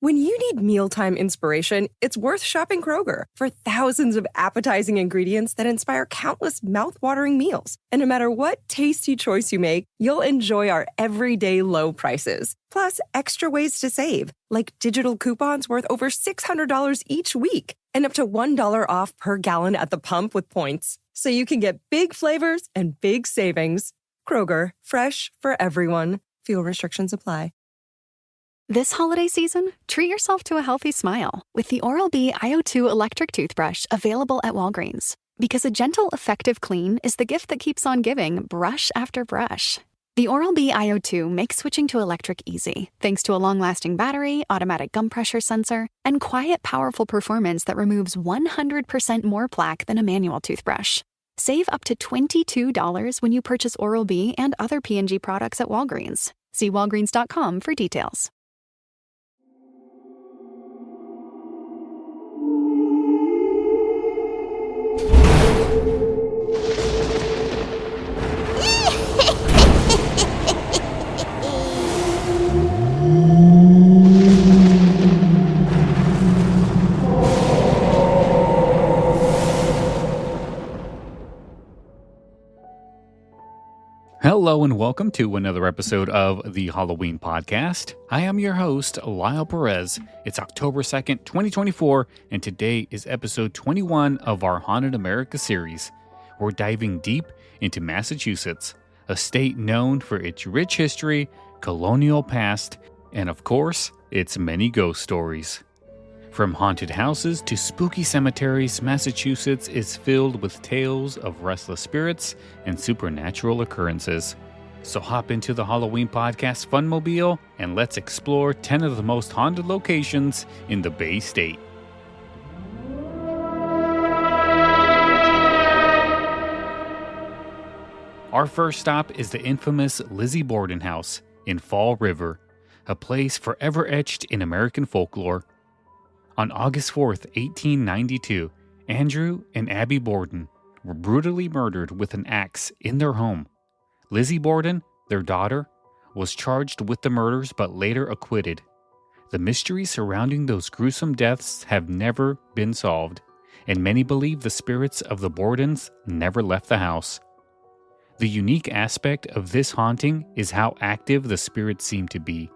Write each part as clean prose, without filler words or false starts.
When you need mealtime inspiration, it's worth shopping Kroger for thousands of appetizing ingredients that inspire countless mouth-watering meals. And no matter what tasty choice you make, you'll enjoy our everyday low prices. Plus, extra ways to save, like digital coupons worth over $600 each week and up to $1 off per gallon at the pump with points. So you can get big flavors and big savings. Kroger, fresh for everyone. Fuel restrictions apply. This holiday season, treat yourself to a healthy smile with the Oral-B iO2 electric toothbrush available at Walgreens. Because a gentle, effective clean is the gift that keeps on giving brush after brush. The Oral-B iO2 makes switching to electric easy, thanks to a long-lasting battery, automatic gum pressure sensor, and quiet, powerful performance that removes 100% more plaque than a manual toothbrush. Save up to $22 when you purchase Oral-B and other P&G products at Walgreens. See walgreens.com for details. Hello and welcome to another episode of the Halloween Podcast. I am your host, Lyle Perez. It's October 2nd, 2024, and today is episode 21 of our Haunted America series. We're diving deep into Massachusetts, a state known for its rich history, colonial past, and of course, its many ghost stories. From haunted houses to spooky cemeteries, Massachusetts is filled with tales of restless spirits and supernatural occurrences. So hop into the Halloween Podcast Funmobile and let's explore 10 of the most haunted locations in the Bay State. Our first stop is the infamous Lizzie Borden House in Fall River, a place forever etched in American folklore. On August 4th, 1892, Andrew and Abby Borden were brutally murdered with an axe in their home. Lizzie Borden, their daughter, was charged with the murders but later acquitted. The mysteries surrounding those gruesome deaths have never been solved, and many believe the spirits of the Bordens never left the house. The unique aspect of this haunting is how active the spirits seem to be.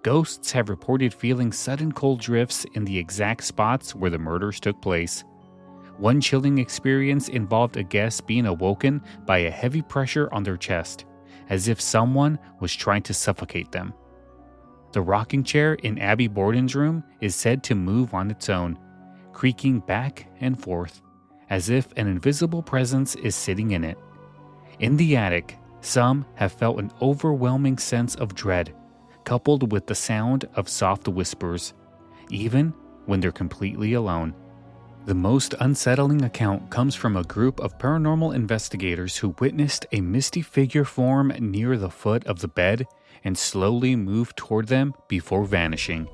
Ghosts have reported feeling sudden cold drifts in the exact spots where the murders took place. One chilling experience involved a guest being awoken by a heavy pressure on their chest, as if someone was trying to suffocate them. The rocking chair in Abby Borden's room is said to move on its own, creaking back and forth, as if an invisible presence is sitting in it. In the attic, some have felt an overwhelming sense of dread, coupled with the sound of soft whispers, even when they're completely alone. The most unsettling account comes from a group of paranormal investigators who witnessed a misty figure form near the foot of the bed and slowly move toward them before vanishing.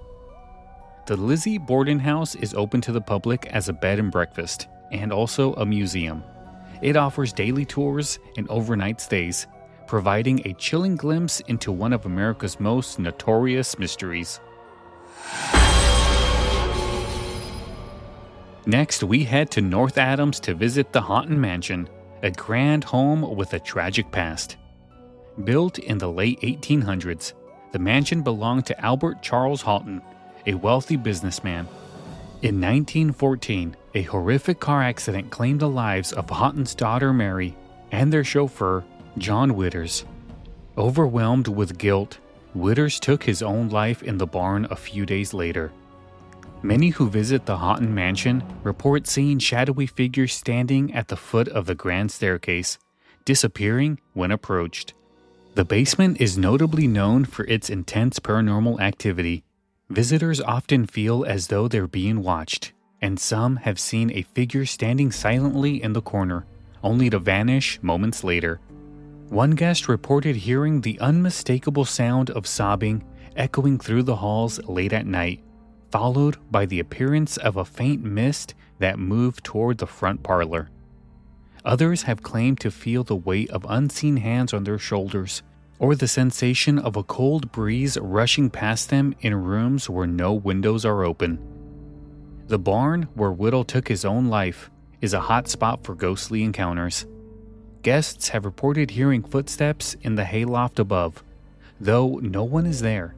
The Lizzie Borden House is open to the public as a bed and breakfast, and also a museum. It offers daily tours and overnight stays, providing a chilling glimpse into one of America's most notorious mysteries. Next, we head to North Adams to visit the Haunted Mansion, a grand home with a tragic past. Built in the late 1800s, the mansion belonged to Albert Charles Houghton, a wealthy businessman. In 1914, a horrific car accident claimed the lives of Houghton's daughter Mary and their chauffeur, John Witters. Overwhelmed with guilt, Witters took his own life in the barn a few days later. Many who visit the Houghton Mansion report seeing shadowy figures standing at the foot of the grand staircase, disappearing when approached. The basement is notably known for its intense paranormal activity. Visitors often feel as though they're being watched, and some have seen a figure standing silently in the corner, only to vanish moments later. One guest reported hearing the unmistakable sound of sobbing echoing through the halls late at night, followed by the appearance of a faint mist that moved toward the front parlor. Others have claimed to feel the weight of unseen hands on their shoulders, or the sensation of a cold breeze rushing past them in rooms where no windows are open. The barn where Whittle took his own life is a hot spot for ghostly encounters. Guests have reported hearing footsteps in the hayloft above, though no one is there,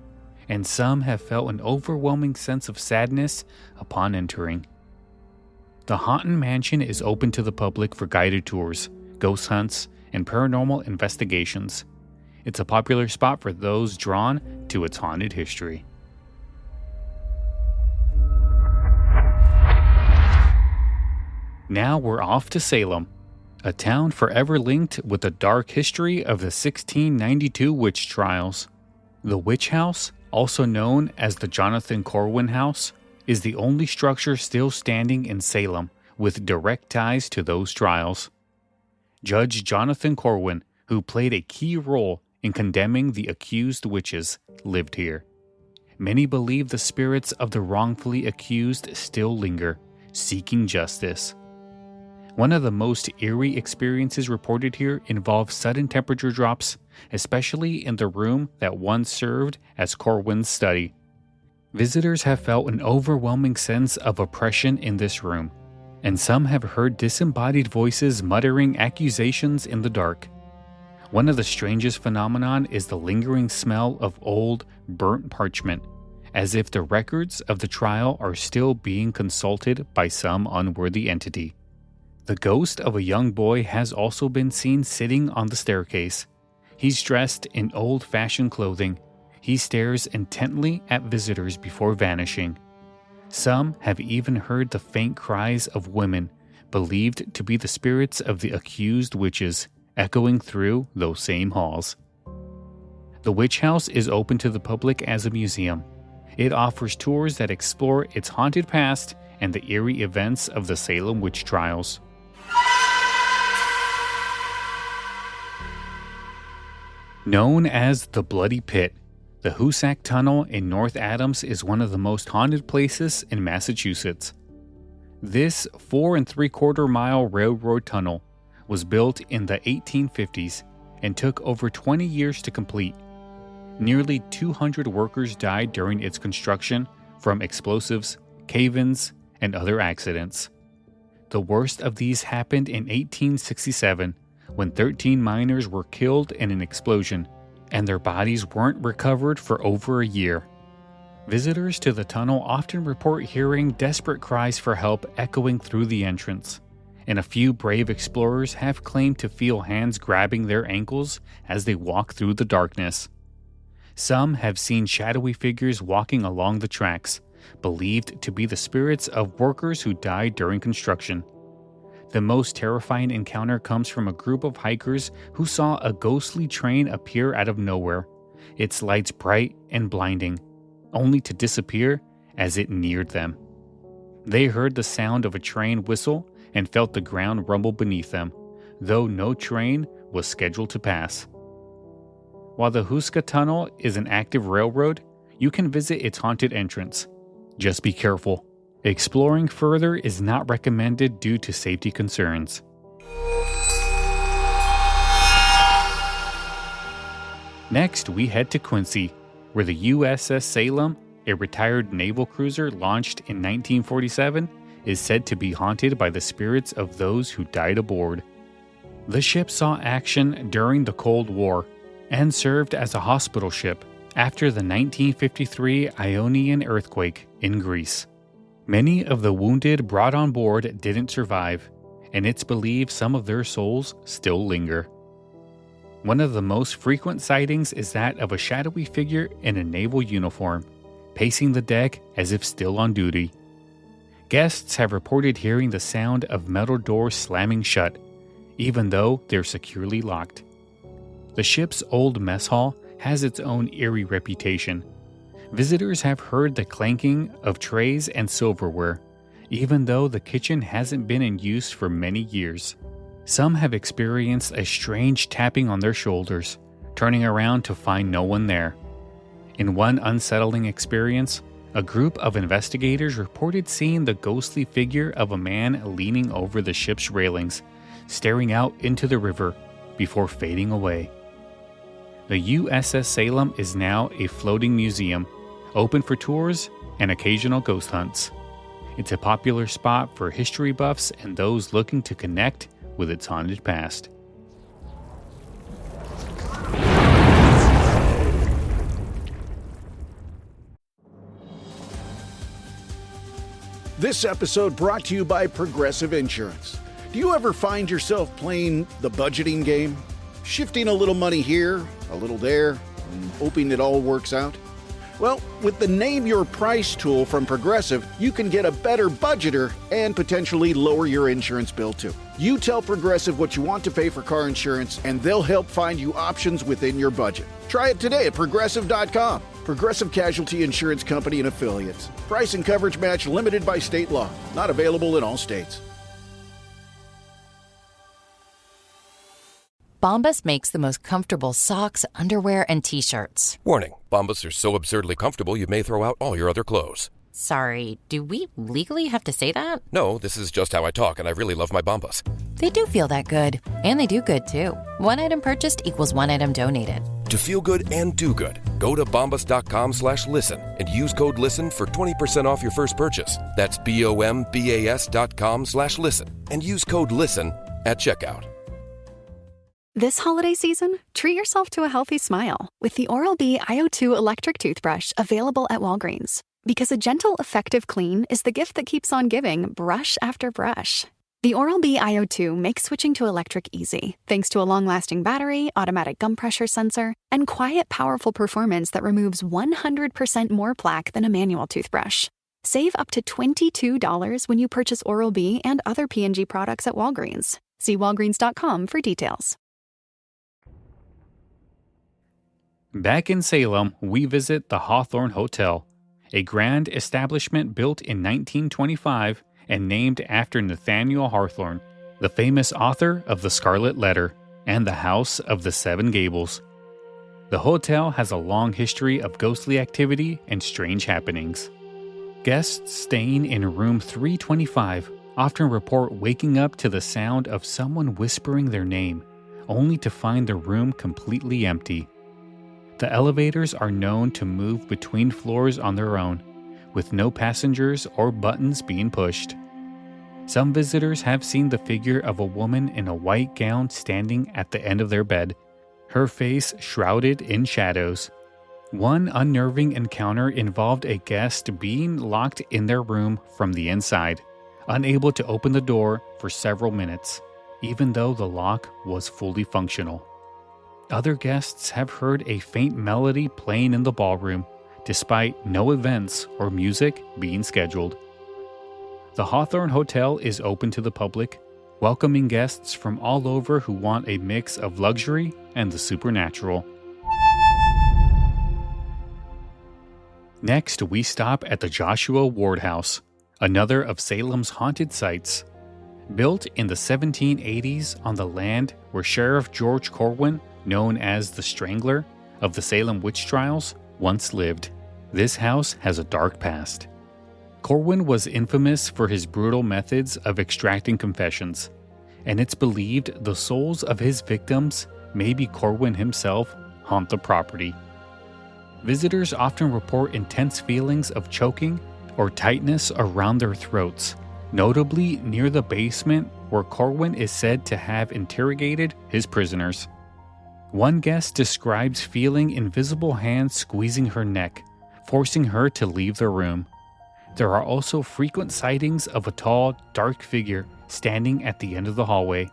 and some have felt an overwhelming sense of sadness upon entering. The Haunted Mansion is open to the public for guided tours, ghost hunts, and paranormal investigations. It's a popular spot for those drawn to its haunted history. Now we're off to Salem, a town forever linked with the dark history of the 1692 witch trials. The Witch House, also known as the Jonathan Corwin House, is the only structure still standing in Salem with direct ties to those trials. Judge Jonathan Corwin, who played a key role in condemning the accused witches, lived here. Many believe the spirits of the wrongfully accused still linger, seeking justice. One of the most eerie experiences reported here involves sudden temperature drops, especially in the room that once served as Corwin's study. Visitors have felt an overwhelming sense of oppression in this room, and some have heard disembodied voices muttering accusations in the dark. One of the strangest phenomenon is the lingering smell of old, burnt parchment, as if the records of the trial are still being consulted by some unworthy entity. The ghost of a young boy has also been seen sitting on the staircase. He's dressed in old-fashioned clothing. He stares intently at visitors before vanishing. Some have even heard the faint cries of women, believed to be the spirits of the accused witches, echoing through those same halls. The Witch House is open to the public as a museum. It offers tours that explore its haunted past and the eerie events of the Salem witch trials. Known as the Bloody Pit, the Hoosac Tunnel in North Adams is one of the most haunted places in Massachusetts. This 4 3/4 mile railroad tunnel was built in the 1850s and took over 20 years to complete. Nearly 200 workers died during its construction from explosives, cave-ins, and other accidents. The worst of these happened in 1867, when 13 miners were killed in an explosion, and their bodies weren't recovered for over a year. Visitors to the tunnel often report hearing desperate cries for help echoing through the entrance, and a few brave explorers have claimed to feel hands grabbing their ankles as they walk through the darkness. Some have seen shadowy figures walking along the tracks, believed to be the spirits of workers who died during construction. The most terrifying encounter comes from a group of hikers who saw a ghostly train appear out of nowhere, its lights bright and blinding, only to disappear as it neared them. They heard the sound of a train whistle and felt the ground rumble beneath them, though no train was scheduled to pass. While the Hoosac Tunnel is an active railroad, you can visit its haunted entrance. Just be careful. Exploring further is not recommended due to safety concerns. Next, we head to Quincy, where the USS Salem, a retired naval cruiser launched in 1947, is said to be haunted by the spirits of those who died aboard. The ship saw action during the Cold War and served as a hospital ship after the 1953 Ionian earthquake in Greece. Many of the wounded brought on board didn't survive, and it's believed some of their souls still linger. One of the most frequent sightings is that of a shadowy figure in a naval uniform, pacing the deck as if still on duty. Guests have reported hearing the sound of metal doors slamming shut, even though they're securely locked. The ship's old mess hall has its own eerie reputation. Visitors have heard the clanking of trays and silverware, even though the kitchen hasn't been in use for many years. Some have experienced a strange tapping on their shoulders, turning around to find no one there. In one unsettling experience, a group of investigators reported seeing the ghostly figure of a man leaning over the ship's railings, staring out into the river before fading away. The USS Salem is now a floating museum, open for tours and occasional ghost hunts. It's a popular spot for history buffs and those looking to connect with its haunted past. This episode brought to you by Progressive Insurance. Do you ever find yourself playing the budgeting game? Shifting a little money here, a little there, and hoping it all works out? Well, with the Name Your Price tool from Progressive, you can get a better budgeter and potentially lower your insurance bill too. You tell Progressive what you want to pay for car insurance, and they'll help find you options within your budget. Try it today at Progressive.com. Progressive Casualty Insurance Company and Affiliates. Price and coverage match limited by state law. Not available in all states. Bombas makes the most comfortable socks, underwear, and T-shirts. Warning, Bombas are so absurdly comfortable you may throw out all your other clothes. Sorry, do we legally have to say that? No, this is just how I talk, and I really love my Bombas. They do feel that good. And they do good, too. One item purchased equals one item donated. To feel good and do good, go to bombas.com/listen and use code LISTEN for 20% off your first purchase. That's BOMBAS.com/listen and use code LISTEN at checkout. This holiday season, treat yourself to a healthy smile with the Oral-B iO2 electric toothbrush available at Walgreens. Because a gentle, effective clean is the gift that keeps on giving brush after brush. The Oral-B iO2 makes switching to electric easy, thanks to a long-lasting battery, automatic gum pressure sensor, and quiet, powerful performance that removes 100% more plaque than a manual toothbrush. Save up to $22 when you purchase Oral-B and other P&G products at Walgreens. See walgreens.com for details. Back in Salem, we visit the Hawthorne Hotel, a grand establishment built in 1925 and named after Nathaniel Hawthorne, the famous author of The Scarlet Letter and The House of the Seven Gables. The hotel has a long history of ghostly activity and strange happenings. Guests staying in room 325 often report waking up to the sound of someone whispering their name, only to find the room completely empty. The elevators are known to move between floors on their own, with no passengers or buttons being pushed. Some visitors have seen the figure of a woman in a white gown standing at the end of their bed, her face shrouded in shadows. One unnerving encounter involved a guest being locked in their room from the inside, unable to open the door for several minutes, even though the lock was fully functional. Other guests have heard a faint melody playing in the ballroom, despite no events or music being scheduled. The Hawthorne Hotel is open to the public, welcoming guests from all over who want a mix of luxury and the supernatural. Next, we stop at the Joshua Ward House, another of Salem's haunted sites. Built in the 1780s on the land where Sheriff George Corwin, known as the Strangler of the Salem witch trials, once lived. This house has a dark past. Corwin was infamous for his brutal methods of extracting confessions, and it's believed the souls of his victims, maybe Corwin himself, haunt the property. Visitors often report intense feelings of choking or tightness around their throats, notably near the basement where Corwin is said to have interrogated his prisoners. One guest describes feeling invisible hands squeezing her neck, forcing her to leave the room. There are also frequent sightings of a tall, dark figure standing at the end of the hallway.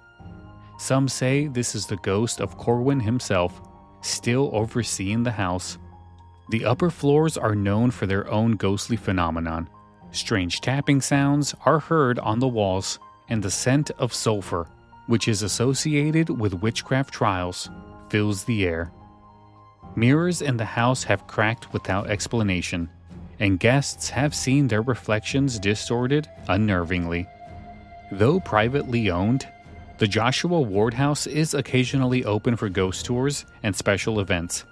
Some say this is the ghost of Corwin himself, still overseeing the house. The upper floors are known for their own ghostly phenomenon. Strange tapping sounds are heard on the walls, and the scent of sulfur, which is associated with witchcraft trials, fills the air. Mirrors in the house have cracked without explanation, and guests have seen their reflections distorted unnervingly. Though privately owned, the Joshua Ward House is occasionally open for ghost tours and special events,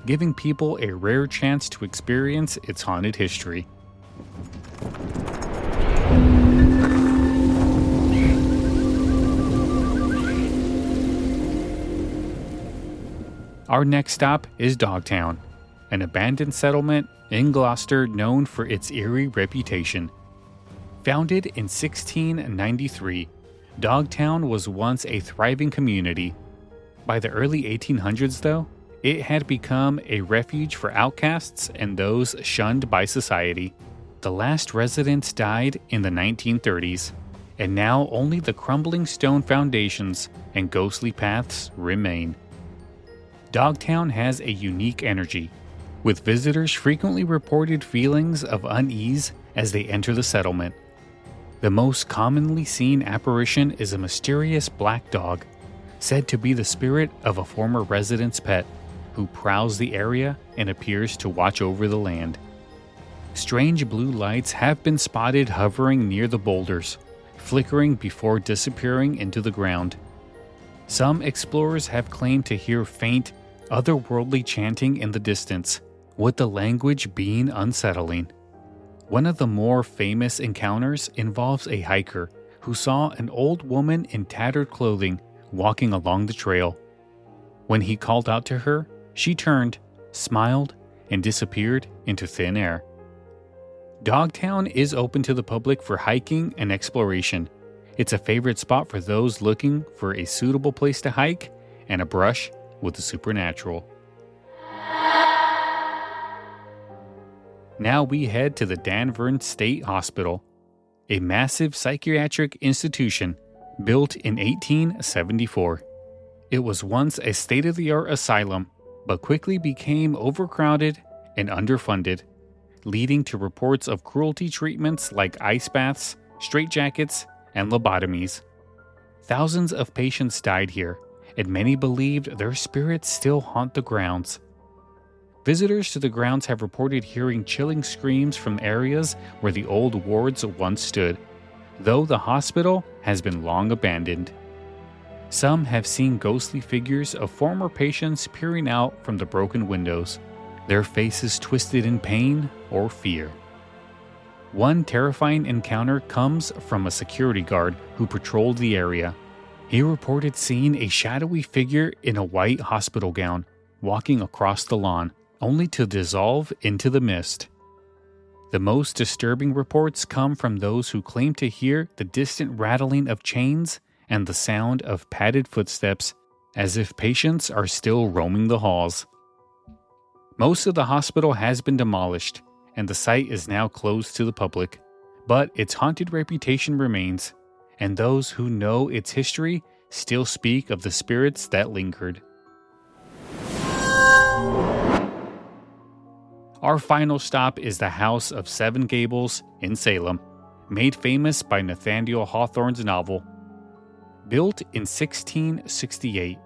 giving people a rare chance to experience its haunted history. Our next stop is Dogtown, an abandoned settlement in Gloucester known for its eerie reputation. Founded in 1693, Dogtown was once a thriving community. By the early 1800s, though, it had become a refuge for outcasts and those shunned by society. The last residents died in the 1930s, and now only the crumbling stone foundations and ghostly paths remain. Dogtown has a unique energy, with visitors frequently reported feelings of unease as they enter the settlement. The most commonly seen apparition is a mysterious black dog, said to be the spirit of a former resident's pet, who prowls the area and appears to watch over the land. Strange blue lights have been spotted hovering near the boulders, flickering before disappearing into the ground. Some explorers have claimed to hear faint, otherworldly chanting in the distance, with the language being unsettling. One of the more famous encounters involves a hiker who saw an old woman in tattered clothing walking along the trail. When he called out to her, she turned, smiled, and disappeared into thin air. Dogtown is open to the public for hiking and exploration. It's a favorite spot for those looking for a suitable place to hike and a brush with the supernatural. Now we head to the Danvern State Hospital, a massive psychiatric institution built in 1874. It was once a state-of-the-art asylum, but quickly became overcrowded and underfunded, leading to reports of cruelty treatments like ice baths, straitjackets, and lobotomies. Thousands of patients died here, and many believed their spirits still haunt the grounds. Visitors to the grounds have reported hearing chilling screams from areas where the old wards once stood, though the hospital has been long abandoned. Some have seen ghostly figures of former patients peering out from the broken windows, their faces twisted in pain or fear. One terrifying encounter comes from a security guard who patrolled the area. He reported seeing a shadowy figure in a white hospital gown walking across the lawn, only to dissolve into the mist. The most disturbing reports come from those who claim to hear the distant rattling of chains and the sound of padded footsteps, as if patients are still roaming the halls. Most of the hospital has been demolished, and the site is now closed to the public, but its haunted reputation remains, and those who know its history still speak of the spirits that lingered. Our final stop is the House of Seven Gables in Salem, made famous by Nathaniel Hawthorne's novel. Built in 1668,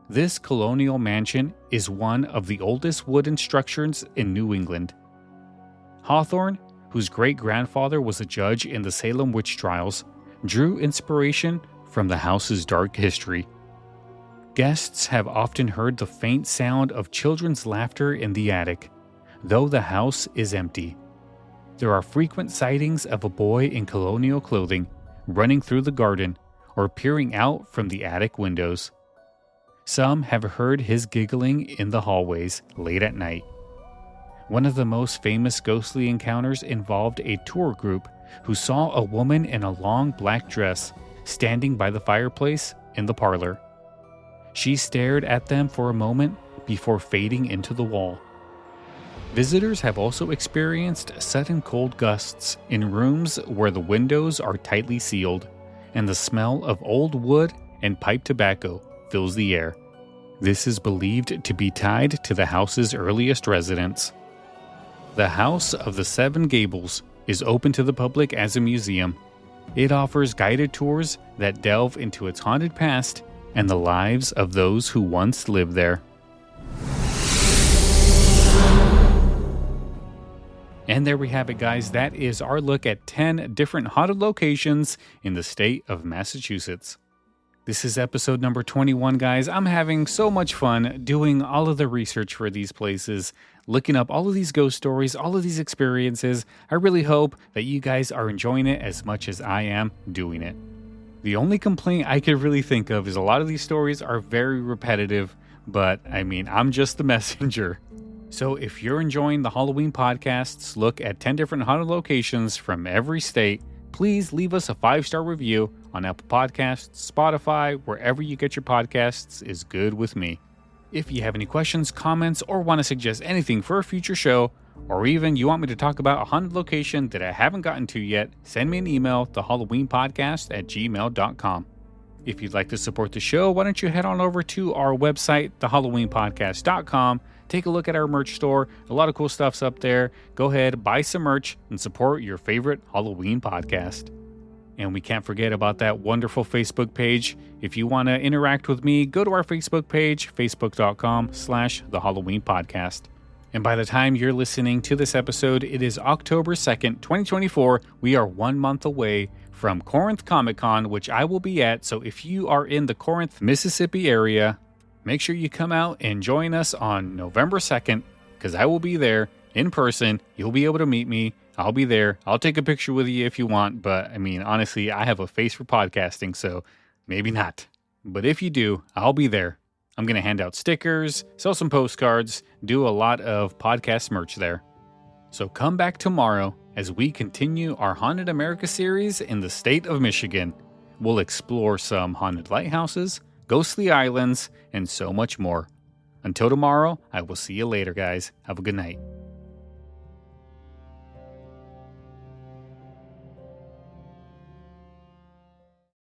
this colonial mansion is one of the oldest wooden structures in New England. Hawthorne, whose great-grandfather was a judge in the Salem witch trials, drew inspiration from the house's dark history. Guests have often heard the faint sound of children's laughter in the attic, though the house is empty. There are frequent sightings of a boy in colonial clothing running through the garden or peering out from the attic windows. Some have heard his giggling in the hallways late at night. One of the most famous ghostly encounters involved a tour group who saw a woman in a long black dress standing by the fireplace in the parlor. She stared at them for a moment before fading into the wall. Visitors have also experienced sudden cold gusts in rooms where the windows are tightly sealed, and the smell of old wood and pipe tobacco fills the air. This is believed to be tied to the house's earliest residents. The House of the Seven Gables is open to the public as a museum. It offers guided tours that delve into its haunted past and the lives of those who once lived there. And there we have it, guys. That is our look at 10 different haunted locations in the state of Massachusetts. This is episode number 21, guys. I'm having so much fun doing all of the research for these places, looking up all of these ghost stories, all of these experiences. I really hope that you guys are enjoying it as much as I am doing it. The only complaint I could really think of is a lot of these stories are very repetitive, but I mean, I'm just the messenger. So if you're enjoying the Halloween podcasts, look at 10 different haunted locations from every state, please leave us a 5-star review on Apple Podcasts, Spotify, wherever you get your podcasts is good with me. If you have any questions, comments, or want to suggest anything for a future show, or even you want me to talk about a haunted location that I haven't gotten to yet, send me an email to halloweenpodcast@gmail.com. If you'd like to support the show, why don't you head on over to our website, thehalloweenpodcast.com. Take a look at our merch store. A lot of cool stuff's up there. Go ahead, buy some merch, and support your favorite Halloween podcast. And we can't forget about that wonderful Facebook page. If you want to interact with me, go to our Facebook page, facebook.com/The Halloween Podcast. And by the time you're listening to this episode, it is October 2nd, 2024. We are 1 month away from Corinth Comic Con, which I will be at. So if you are in the Corinth, Mississippi area, make sure you come out and join us on November 2nd, because I will be there in person. You'll be able to meet me. I'll be there. I'll take a picture with you if you want. But I mean, honestly, I have a face for podcasting, so maybe not. But if you do, I'll be there. I'm going to hand out stickers, sell some postcards, do a lot of podcast merch there. So come back tomorrow as we continue our Haunted America series in the state of Michigan. We'll explore some haunted lighthouses, ghostly islands, and so much more. Until tomorrow, I will see you later, guys. Have a good night.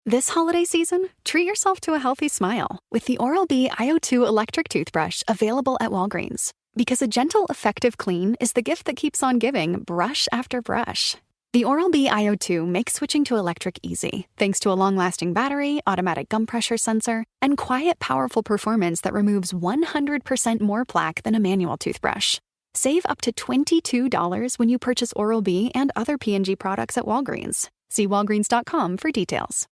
This holiday season, treat yourself to a healthy smile with the Oral-B iO2 electric toothbrush available at Walgreens. Because a gentle, effective clean is the gift that keeps on giving brush after brush. The Oral-B iO2 makes switching to electric easy, thanks to a long-lasting battery, automatic gum pressure sensor, and quiet, powerful performance that removes 100% more plaque than a manual toothbrush. Save up to $22 when you purchase Oral-B and other P&G products at Walgreens. See walgreens.com for details.